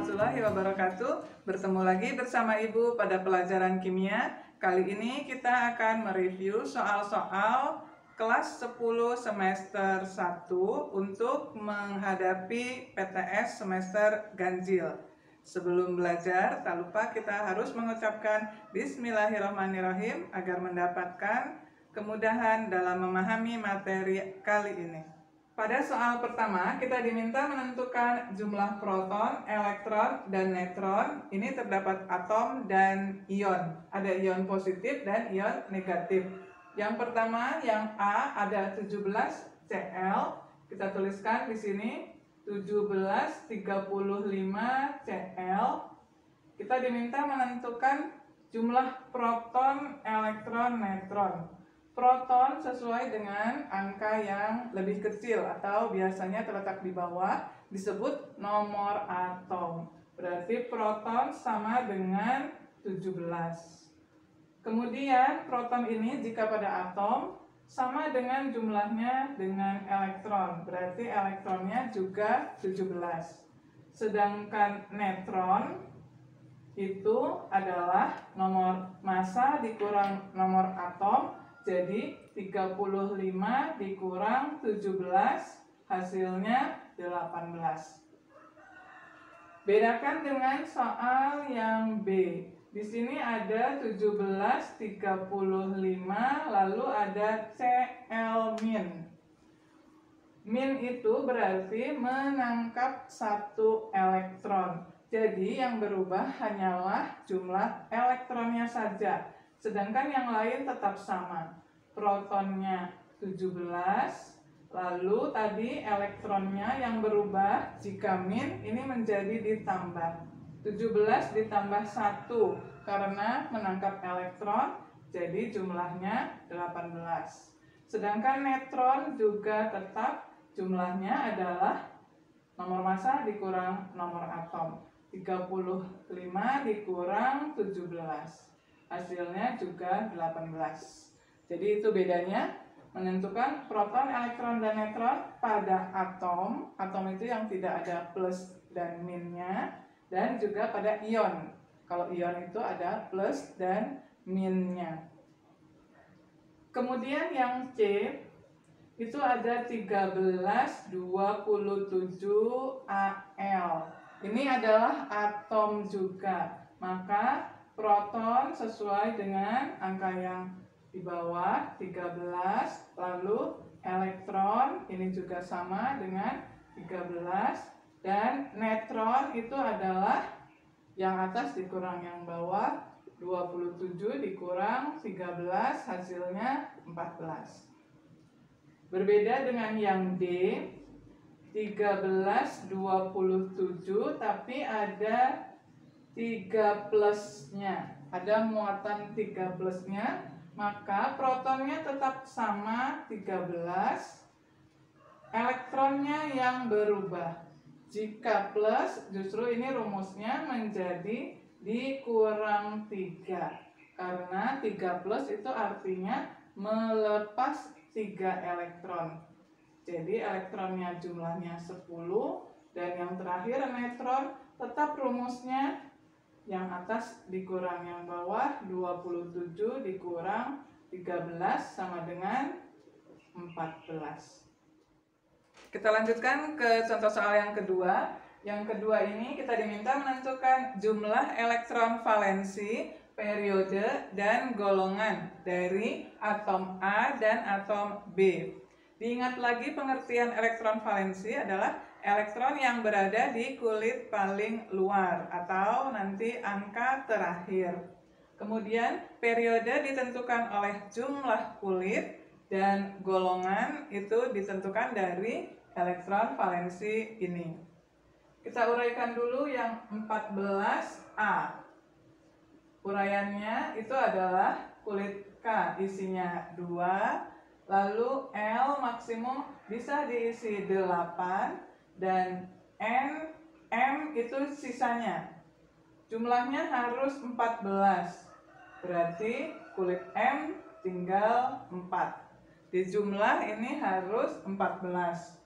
warahmatullahi wabarakatuh. Bertemu lagi bersama Ibu pada pelajaran kimia. Kali ini kita akan mereview soal-soal kelas 10 semester 1 untuk menghadapi PTS semester ganjil. Sebelum belajar, tak lupa kita harus mengucapkan Bismillahirrahmanirrahim agar mendapatkan kemudahan dalam memahami materi kali ini. Pada soal pertama, kita diminta menentukan jumlah proton, elektron, dan neutron. Ini terdapat atom dan ion. Ada ion positif dan ion negatif. Yang pertama, yang A ada 17 Cl. Kita tuliskan di sini 1735 Cl. Kita diminta menentukan jumlah proton, elektron, neutron. Proton sesuai dengan angka yang lebih kecil atau biasanya terletak di bawah disebut nomor atom. Berarti proton sama dengan 17. Kemudian proton ini jika pada atom sama dengan jumlahnya dengan elektron. Berarti elektronnya juga 17. Sedangkan neutron itu adalah nomor massa dikurang nomor atom. Jadi 35 dikurang 17 hasilnya 18. Bedakan dengan soal yang B. Di sini ada 1735 lalu ada Cl min. Min itu berarti menangkap satu elektron. Jadi yang berubah hanyalah jumlah elektronnya saja. Sedangkan yang lain tetap sama. Protonnya 17, lalu tadi elektronnya yang berubah jika min ini menjadi ditambah. 17 ditambah 1 karena menangkap elektron, jadi jumlahnya 18. Sedangkan neutron juga tetap jumlahnya adalah nomor massa dikurang nomor atom. 35 dikurang 17. Hasilnya juga 18. Jadi itu bedanya menentukan proton, elektron, dan neutron pada atom. Atom itu yang tidak ada plus dan minnya. Dan juga pada ion. Kalau ion itu ada plus dan minnya. Kemudian yang C itu ada 1327 Al. Ini adalah atom juga. Maka proton sesuai dengan angka yang di bawah 13, lalu elektron ini juga sama dengan 13, dan neutron itu adalah yang atas dikurang yang bawah, 27 dikurang 13 hasilnya 14. Berbeda dengan yang D, 1327 tapi ada 3 plusnya, ada muatan 3 plusnya, maka protonnya tetap sama 13, elektronnya yang berubah. Jika plus, justru ini rumusnya menjadi dikurang 3, karena 3 plus itu artinya melepas 3 elektron. Jadi elektronnya jumlahnya 10, dan yang terakhir neutron tetap rumusnya yang atas dikurang yang bawah, 27 dikurang 13 sama dengan 14. Kita lanjutkan ke contoh soal yang kedua. Yang kedua ini kita diminta menentukan jumlah elektron valensi, periode, dan golongan dari atom A dan atom B. Diingat lagi pengertian elektron valensi adalah elektron yang berada di kulit paling luar atau nanti angka terakhir. Kemudian periode ditentukan oleh jumlah kulit dan golongan itu ditentukan dari elektron valensi ini. Kita uraikan dulu yang 14A. Uraiannya itu adalah kulit K isinya 2, lalu L maksimum bisa diisi 8, dan M itu sisanya. Jumlahnya harus 14. Berarti kulit M tinggal 4. Di jumlah ini harus 14.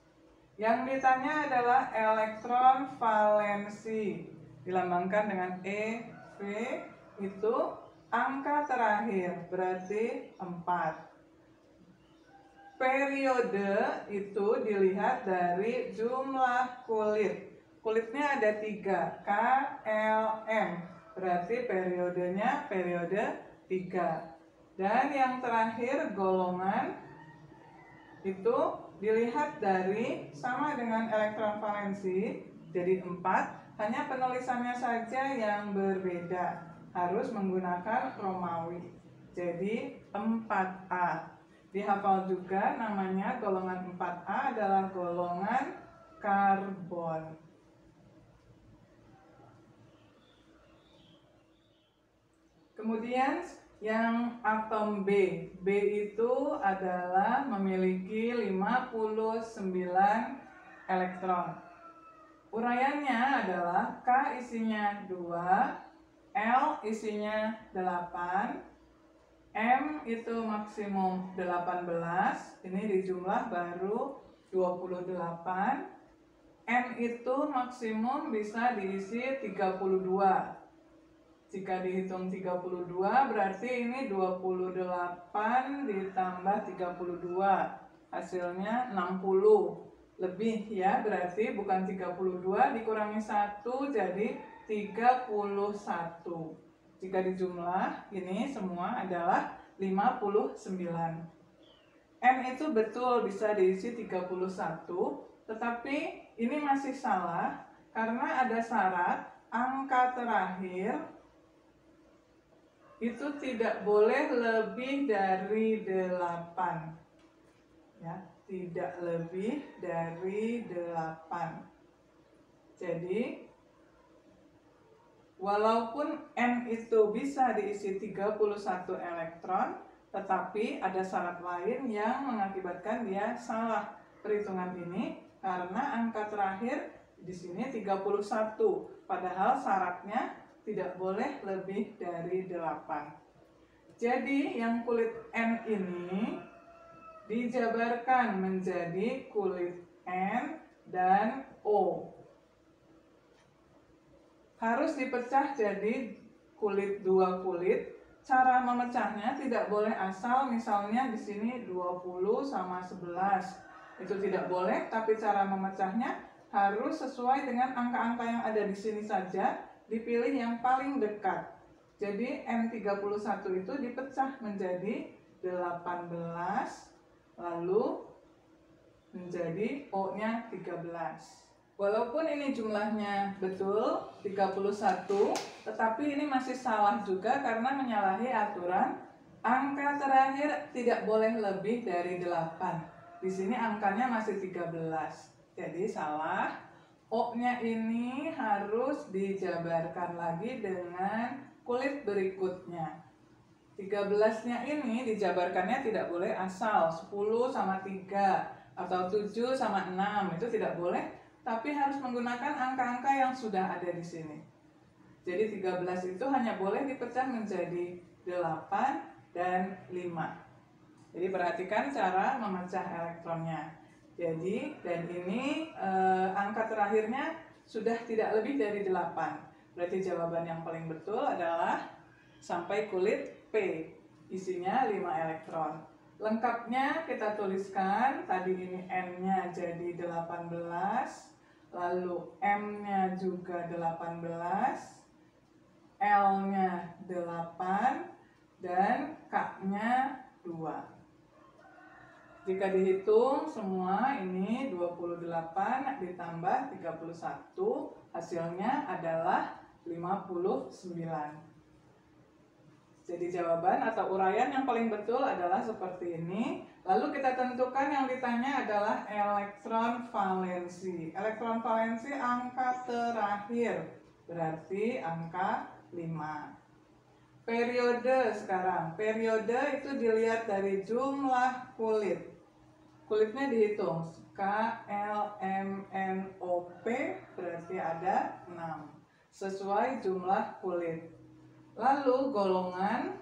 Yang ditanya adalah elektron valensi. dilambangkan dengan E, V, itu angka terakhir, berarti 4. Periode itu dilihat dari jumlah kulit. Kulitnya ada 3, K, L, M. Berarti periodenya periode 3. Dan yang terakhir golongan itu dilihat dari sama dengan elektron valensi, jadi 4, hanya penulisannya saja yang berbeda. Harus menggunakan Romawi. Jadi 4A. Dihafal juga namanya golongan 4A adalah golongan karbon. Kemudian yang atom B. B itu adalah memiliki 59 elektron. Uraiannya adalah K isinya 2, L isinya 8, M itu maksimum 18, ini dijumlah baru 28. M itu maksimum bisa diisi 32. Jika dihitung 32 berarti ini 28 ditambah 32, hasilnya 60 lebih ya, berarti bukan 32 dikurangi 1 jadi 31. Jika dijumlah ini semua adalah 59. M itu betul bisa diisi 31, tetapi ini masih salah karena ada syarat angka terakhir itu tidak boleh lebih dari 8. Ya, tidak lebih dari 8. Jadi walaupun M itu bisa diisi 31 elektron, tetapi ada syarat lain yang mengakibatkan dia salah perhitungan ini karena angka terakhir di sini 31, padahal syaratnya tidak boleh lebih dari 8. Jadi yang kulit N ini dijabarkan menjadi kulit N dan O. Harus dipecah jadi kulit 2 kulit. Cara memecahnya tidak boleh asal, misalnya di sini 20 sama 11. Itu tidak boleh, tapi cara memecahnya harus sesuai dengan angka-angka yang ada di sini saja, dipilih yang paling dekat. Jadi M31 itu dipecah menjadi 18, lalu menjadi O-nya 13. Walaupun ini jumlahnya betul 31, tetapi ini masih salah juga karena menyalahi aturan angka terakhir tidak boleh lebih dari 8. Di sini angkanya masih 13. Jadi salah. O-nya ini harus dijabarkan lagi dengan kulit berikutnya. 13-nya ini dijabarkannya tidak boleh asal 10 sama 3 atau 7 sama 6, itu tidak boleh, tapi harus menggunakan angka-angka yang sudah ada di sini. Jadi 13 itu hanya boleh dipecah menjadi 8 dan 5. Jadi perhatikan cara memecah elektronnya. Jadi dan ini angka terakhirnya sudah tidak lebih dari 8. Berarti jawaban yang paling betul adalah sampai kulit P, isinya 5 elektron. Lengkapnya kita tuliskan, tadi ini N-nya jadi 18, lalu M-nya juga 18, L-nya 8, dan K-nya 2. Jika dihitung semua ini 28 ditambah 31, hasilnya adalah 59. Jadi jawaban atau uraian yang paling betul adalah seperti ini. Lalu kita tentukan yang ditanya adalah elektron valensi. Elektron valensi angka terakhir, berarti angka 5. Periode sekarang. Periode itu dilihat dari jumlah kulit. Kulitnya dihitung. K, L, M, N, O, P, berarti ada 6. Sesuai jumlah kulit. Lalu golongan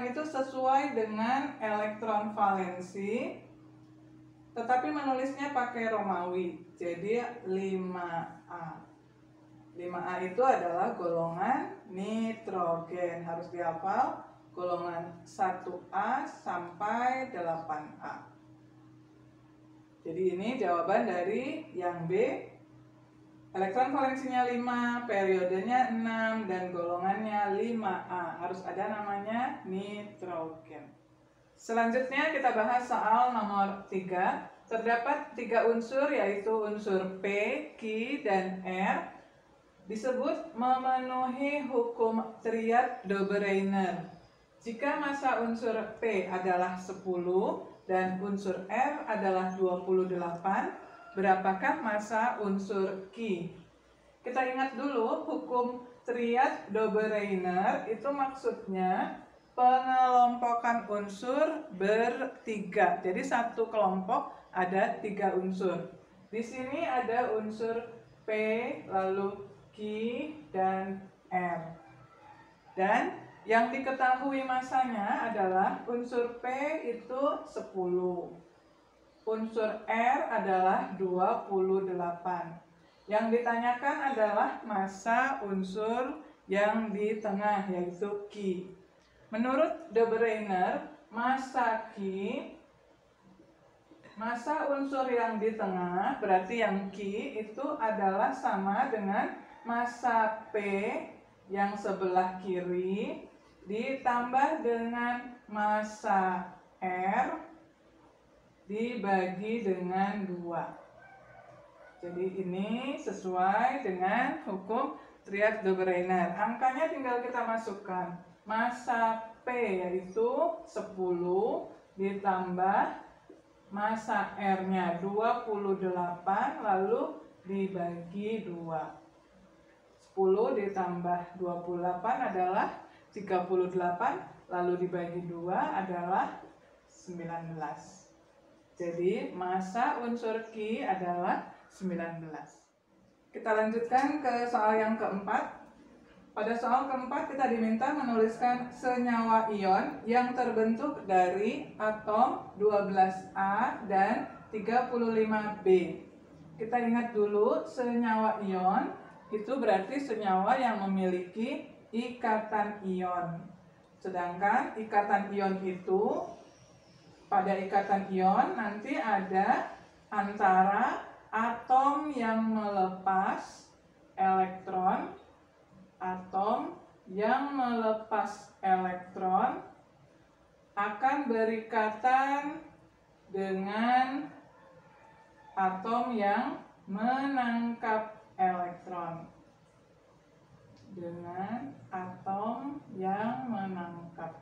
itu sesuai dengan elektron valensi, tetapi menulisnya pakai Romawi, jadi 5A. 5A itu adalah golongan nitrogen. Harus dihafal, golongan 1A sampai 8A. Jadi ini jawaban dari yang B. Elektron valensinya 5, periodenya 6, dan golongannya 5A. Harus ada namanya nitrogen. Selanjutnya kita bahas soal nomor 3. Terdapat 3 unsur, yaitu unsur P, Q, dan R, disebut memenuhi hukum triad Dobereiner. Jika massa unsur P adalah 10 dan unsur R adalah 28, berapakah massa unsur Q? Kita ingat dulu, hukum triad Dobereiner itu maksudnya pengelompokan unsur bertiga. Jadi satu kelompok ada 3 unsur. Di sini ada unsur P, lalu Q, dan R. Dan yang diketahui massanya adalah unsur P itu 10. Unsur R adalah 28. Yang ditanyakan adalah massa unsur yang di tengah, yaitu Q. Menurut Dobereiner, massa unsur yang di tengah, berarti yang Q itu adalah sama dengan massa P yang sebelah kiri ditambah dengan massa R dibagi dengan 2. Jadi ini sesuai dengan hukum triad Dobereiner. Angkanya tinggal kita masukkan. Massa P yaitu 10 ditambah massa R-nya 28 lalu dibagi 2. 10 ditambah 28 adalah 38, lalu dibagi 2 adalah 19. Jadi massa unsur Q adalah 19. Kita lanjutkan ke soal yang keempat. Pada soal keempat kita diminta menuliskan senyawa ion yang terbentuk dari atom 12A dan 35B. Kita ingat dulu, senyawa ion itu berarti senyawa yang memiliki ikatan ion. Sedangkan ikatan ion itu, pada ikatan ion nanti ada antara atom yang melepas elektron, atom yang melepas elektron akan berikatan dengan atom yang menangkap elektron. Dengan atom yang menangkap.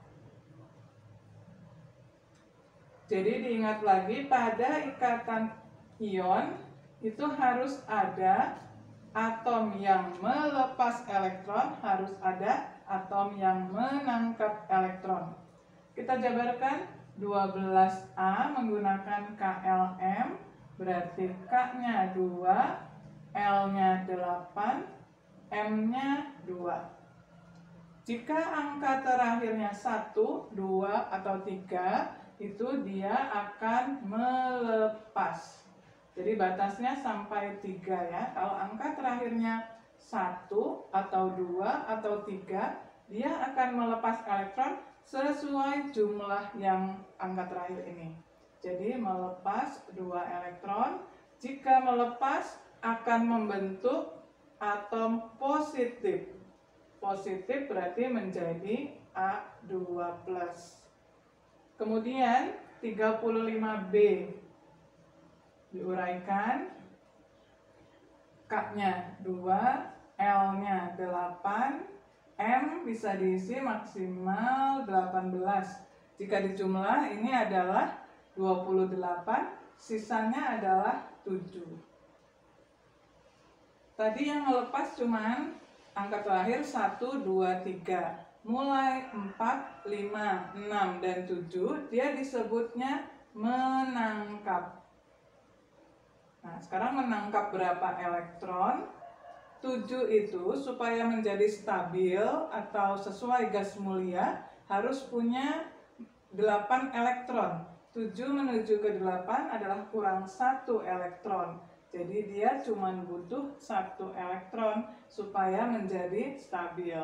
Jadi diingat lagi, pada ikatan ion itu harus ada atom yang melepas elektron, harus ada atom yang menangkap elektron. Kita jabarkan 12A menggunakan KLM, berarti K-nya 2, L-nya 8, M-nya 2. Jika angka terakhirnya 1, 2, atau 3, itu dia akan melepas. Jadi batasnya sampai 3 ya. Kalau angka terakhirnya 1 atau 2 atau 3, dia akan melepas elektron sesuai jumlah yang angka terakhir ini. Jadi melepas 2 elektron. Jika melepas akan membentuk atom positif. Positif berarti menjadi A2+. Kemudian 35B diuraikan, K-nya 2, L-nya 8, M bisa diisi maksimal 18. Jika dijumlah ini adalah 28, sisanya adalah 7. Tadi yang melepas cuman angka terakhir 1, 2, 3. Mulai 4, 5, 6, dan 7 dia disebutnya menangkap. Nah, sekarang menangkap berapa elektron? 7 itu supaya menjadi stabil atau sesuai gas mulia harus punya 8 elektron. 7 menuju ke 8 adalah kurang 1 elektron. Jadi dia cuma butuh 1 elektron supaya menjadi stabil.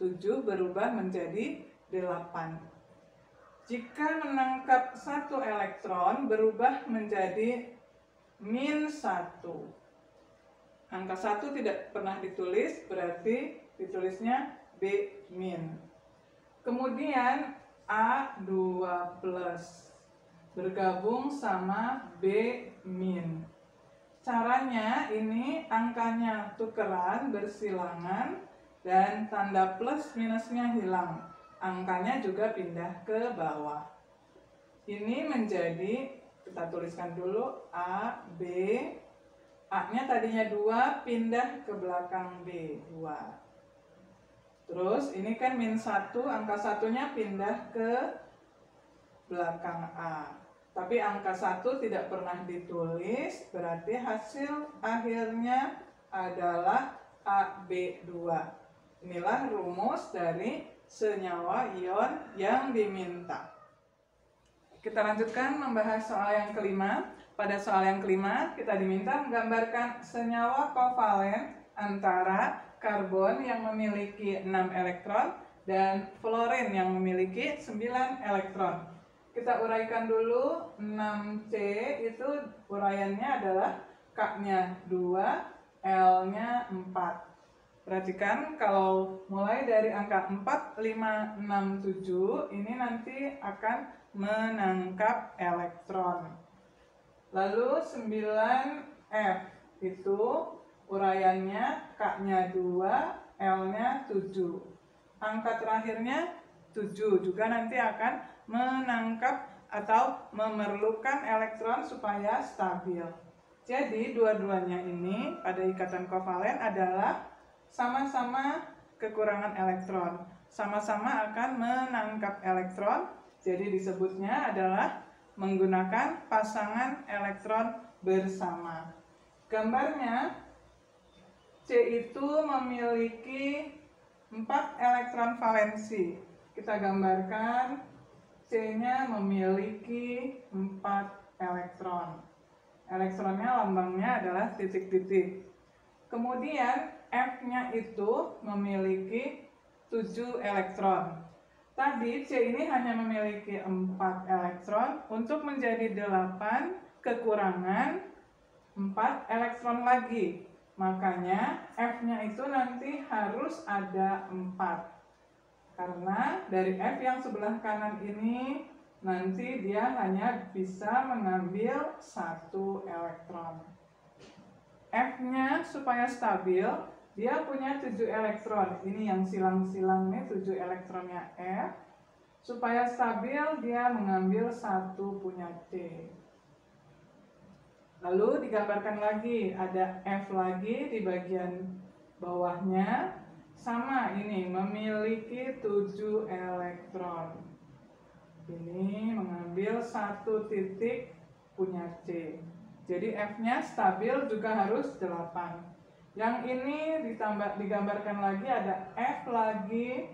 7 berubah menjadi 8. Jika menangkap 1 elektron berubah menjadi -1. Angka 1 tidak pernah ditulis, berarti ditulisnya B-. Kemudian A2+ bergabung sama B-. Caranya ini angkanya tukeran bersilangan dan tanda plus minusnya hilang. Angkanya juga pindah ke bawah. Ini menjadi, kita tuliskan dulu A, B. A-nya tadinya 2, pindah ke belakang B, 2. Terus ini kan -1, angka 1-nya pindah ke belakang A. Tapi angka 1 tidak pernah ditulis, berarti hasil akhirnya adalah AB2. Inilah rumus dari senyawa ion yang diminta. Kita lanjutkan membahas soal yang kelima. Pada soal yang kelima, kita diminta menggambarkan senyawa kovalen antara karbon yang memiliki 6 elektron dan fluorin yang memiliki 9 elektron. Kita uraikan dulu. 6C itu uraiannya adalah K-nya 2, L-nya 4. Perhatikan kalau mulai dari angka 4, 5, 6, 7 ini nanti akan menangkap elektron. Lalu 9F itu uraiannya K-nya 2, L-nya 7. Angka terakhirnya 7 juga nanti akan menangkap atau memerlukan elektron supaya stabil. Jadi dua-duanya ini pada ikatan kovalen adalah sama-sama kekurangan elektron, sama-sama akan menangkap elektron. Jadi disebutnya adalah menggunakan pasangan elektron bersama. Gambarnya C itu memiliki 4 elektron valensi. Kita gambarkan C-nya memiliki 4 elektron. Elektronnya lambangnya adalah titik-titik. Kemudian F-nya itu memiliki 7 elektron. Tadi C ini hanya memiliki 4 elektron, untuk menjadi 8 kekurangan 4 elektron lagi. Makanya F-nya itu nanti harus ada 4. Karena dari F yang sebelah kanan ini nanti dia hanya bisa mengambil 1 elektron. F-nya supaya stabil, dia punya 7 elektron. Ini yang silang-silang nih, 7 elektronnya F. Supaya stabil, dia mengambil 1 punya C. Lalu digambarkan lagi, ada F lagi di bagian bawahnya. Sama ini, memiliki 7 elektron. Ini mengambil 1 titik punya C. Jadi F-nya stabil juga harus 8. Yang ini digambarkan lagi, ada F lagi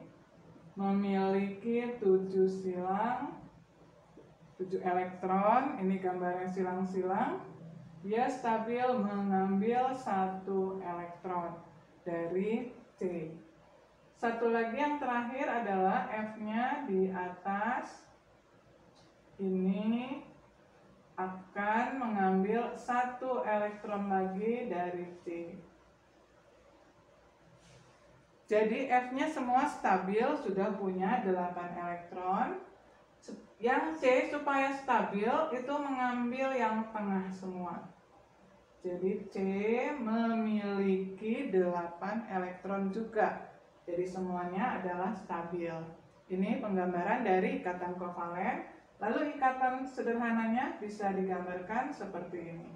memiliki 7 silang, 7 elektron. Ini gambarnya silang-silang. Dia stabil mengambil 1 elektron dari C. Satu lagi yang terakhir adalah F-nya di atas ini akan mengambil 1 elektron lagi dari C. Jadi F-nya semua stabil, sudah punya 8 elektron. Yang C supaya stabil itu mengambil yang tengah semua. Jadi C memiliki 8 elektron juga. Jadi semuanya adalah stabil. Ini penggambaran dari ikatan kovalen. Lalu ikatan sederhananya bisa digambarkan seperti ini.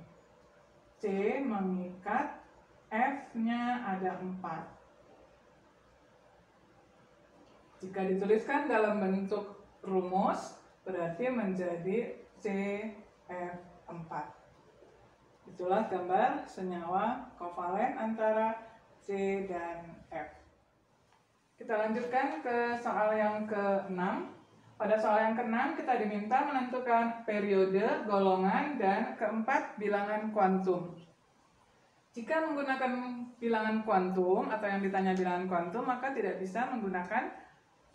C mengikat, F-nya ada 4. Jika dituliskan dalam bentuk rumus, berarti menjadi CF4. Itulah gambar senyawa kovalen antara C dan F. Kita lanjutkan ke soal yang ke-6. Pada soal yang ke-6 kita diminta menentukan periode, golongan, dan keempat bilangan kuantum. Jika menggunakan bilangan kuantum atau yang ditanya bilangan kuantum, maka tidak bisa menggunakan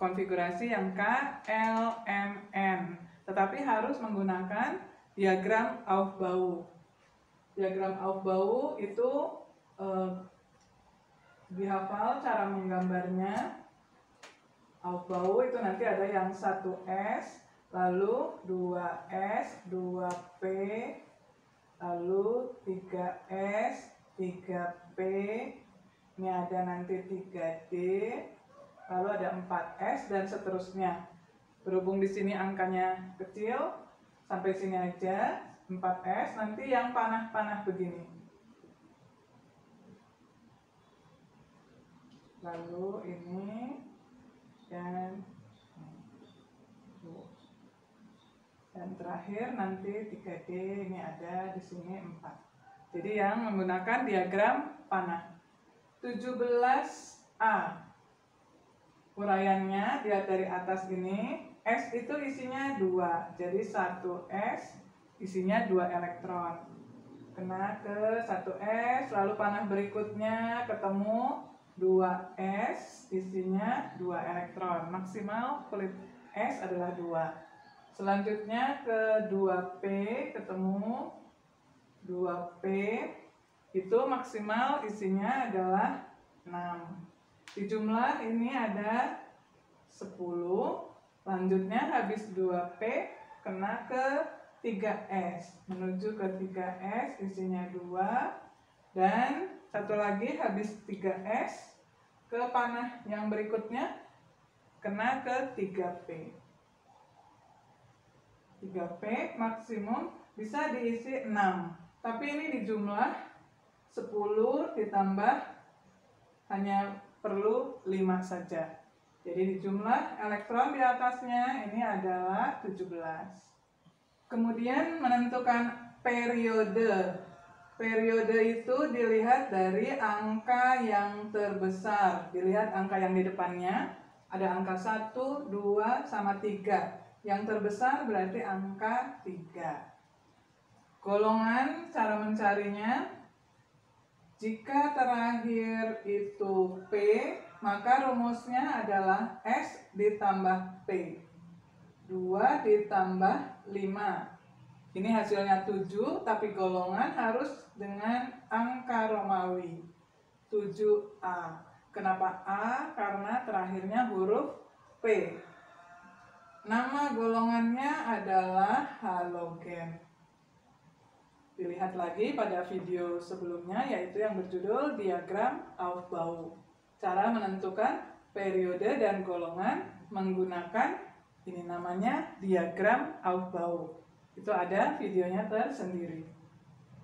konfigurasi yang K, L, M, N, tetapi harus menggunakan diagram Aufbau. Diagram Aufbau itu dihafal cara menggambarnya. Aufbau itu nanti ada yang 1S, lalu 2S, 2P, lalu 3S, 3P, ini ada nanti 3D, lalu ada 4S dan seterusnya. Berhubung di sini angkanya kecil, sampai sini aja 4S, nanti yang panah-panah begini. Lalu ini dan terakhir nanti 3D, ini ada di sini 4. Jadi yang menggunakan diagram panah. 17A. Uraiannya lihat dari atas ini, S itu isinya 2. Jadi 1S isinya 2 elektron. Kena ke 1S, lalu panah berikutnya ketemu 2S isinya 2 elektron. Maksimal kulit S adalah 2. Selanjutnya ke 2P ketemu 2P, itu maksimal isinya adalah 6. Di jumlah ini ada 10. Lanjutnya habis 2P kena ke 3S. Menuju ke 3S isinya 2. Dan satu lagi habis 3S ke panah yang berikutnya kena ke 3P. 3P maksimum bisa diisi 6. Tapi ini di jumlah 10 ditambah hanya perlu 5 saja. Jadi di jumlah elektron di atasnya ini adalah 17. Kemudian menentukan periode. Periode itu dilihat dari angka yang terbesar. Dilihat angka yang di depannya. Ada angka 1, 2, sama 3. Yang terbesar berarti angka 3. Golongan cara mencarinya, jika terakhir itu P, maka rumusnya adalah S ditambah P. 2 ditambah 5. Ini hasilnya 7, tapi golongan harus dengan angka Romawi. 7A. Kenapa A? Karena terakhirnya huruf P. Nama golongannya adalah halogen. Dilihat lagi pada video sebelumnya, yaitu yang berjudul diagram Aufbau. Cara menentukan periode dan golongan menggunakan ini namanya diagram Aufbau. Itu ada videonya tersendiri.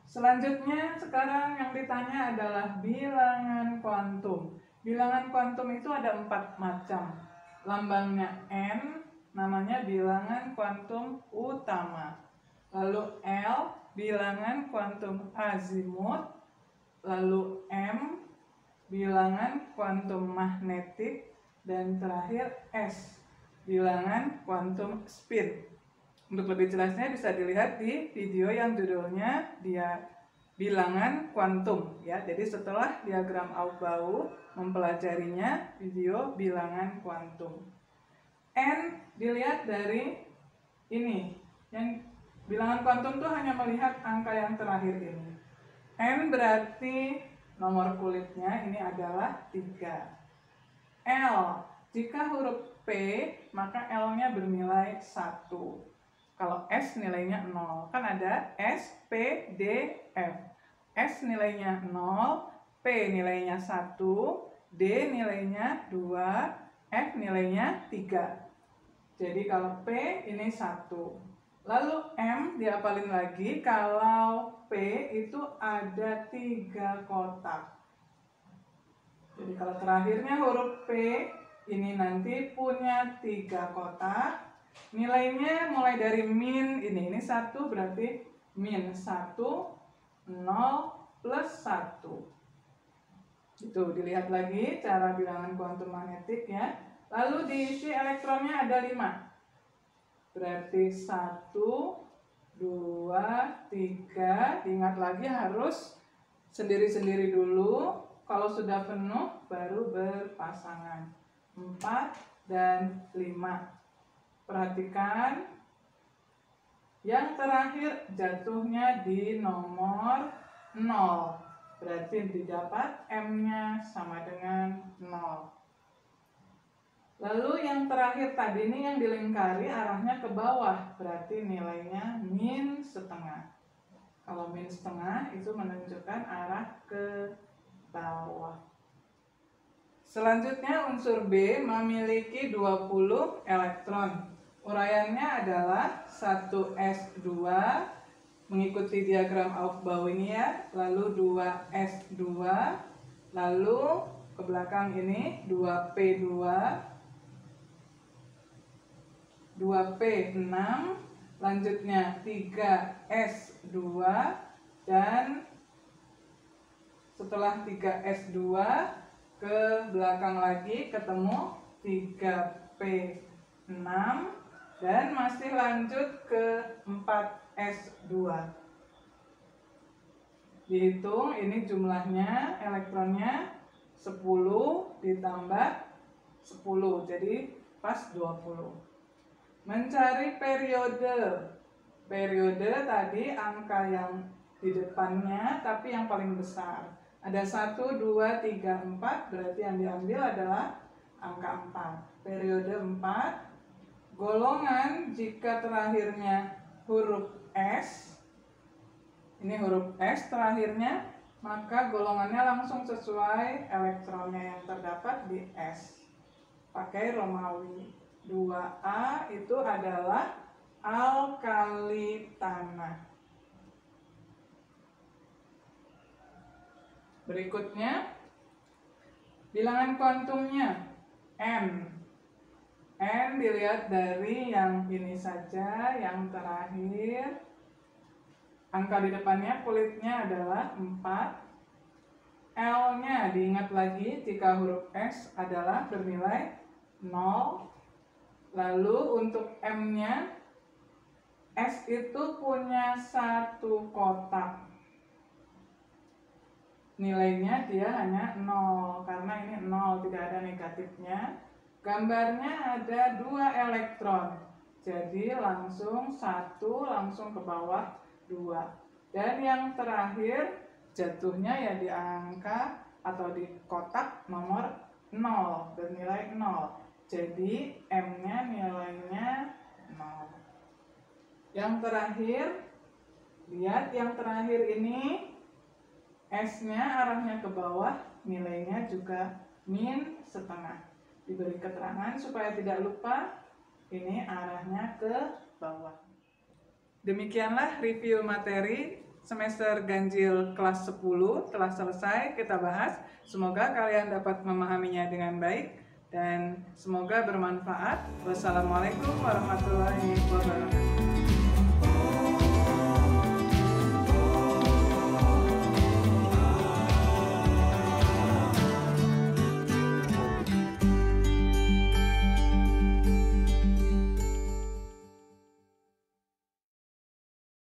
Selanjutnya sekarang yang ditanya adalah bilangan kuantum. Bilangan kuantum itu ada 4 macam. Lambangnya N, namanya bilangan kuantum utama. Lalu L, bilangan kuantum azimut, lalu M, bilangan kuantum magnetik, dan terakhir S, bilangan kuantum spin. Untuk lebih jelasnya bisa dilihat di video yang judulnya dia bilangan kuantum ya. Jadi setelah diagram Aufbau mempelajarinya, video bilangan kuantum. N dilihat dari ini, yang bilangan kuantum tuh hanya melihat angka yang terakhir ini. N berarti nomor kulitnya ini adalah 3. L, jika huruf P, maka L-nya bernilai 1. Kalau S nilainya 0. Kan ada S, P, D, F. S nilainya 0, P nilainya 1, D nilainya 2, F nilainya 3. Jadi kalau P ini 1. Lalu M diapalin lagi, kalau P itu ada 3 kotak. Jadi kalau terakhirnya huruf P ini nanti punya 3 kotak. Nilainya mulai dari min ini 1 berarti min 1, 0, plus 1. Itu dilihat lagi cara bilangan kuantum magnetik ya. Lalu diisi elektronnya ada 5. Berarti 1, 2, 3. Diingat lagi harus sendiri-sendiri dulu. Kalau sudah penuh baru berpasangan. 4 dan 5. Perhatikan yang terakhir jatuhnya di nomor 0. Berarti didapat M-nya sama dengan 0. Lalu yang terakhir tadi ini yang dilingkari arahnya ke bawah. Berarti nilainya min setengah. Kalau min setengah itu menunjukkan arah ke bawah. Selanjutnya unsur B memiliki 20 elektron. Uraiannya adalah 1s2 mengikuti diagram Aufbau ini ya, lalu 2s2, lalu ke belakang ini 2p2, 2p6, lanjutnya 3s2, dan setelah 3s2 ke belakang lagi ketemu 3p6 dan masih lanjut ke 4s2. Dihitung ini jumlahnya elektronnya 10 ditambah 10 jadi pas 20. Mencari periode. Periode tadi angka yang di depannya tapi yang paling besar. Ada 1, 2, 3, 4, berarti yang diambil adalah angka 4. Periode 4, golongan jika terakhirnya huruf S, ini huruf S terakhirnya, maka golongannya langsung sesuai elektronnya yang terdapat di S. Pakai Romawi. 2A itu adalah alkali tanah. Berikutnya, bilangan kuantumnya N. N dilihat dari yang ini saja, yang terakhir. Angka di depannya kulitnya adalah 4. L-nya diingat lagi jika huruf S adalah bernilai 0. Lalu untuk M-nya, S itu punya satu kotak. Nilainya dia hanya 0 karena ini 0, tidak ada negatifnya. Gambarnya ada 2 elektron, jadi langsung 1 langsung ke bawah 2. Dan yang terakhir jatuhnya ya di angka atau di kotak nomor 0, bernilai 0. Jadi M-nya nilainya 0. Yang terakhir, lihat yang terakhir ini S-nya arahnya ke bawah, nilainya juga min setengah. Diberi keterangan supaya tidak lupa, ini arahnya ke bawah. Demikianlah review materi semester ganjil kelas 10 telah selesai kita bahas. Semoga kalian dapat memahaminya dengan baik dan semoga bermanfaat. Wassalamualaikum warahmatullahi wabarakatuh.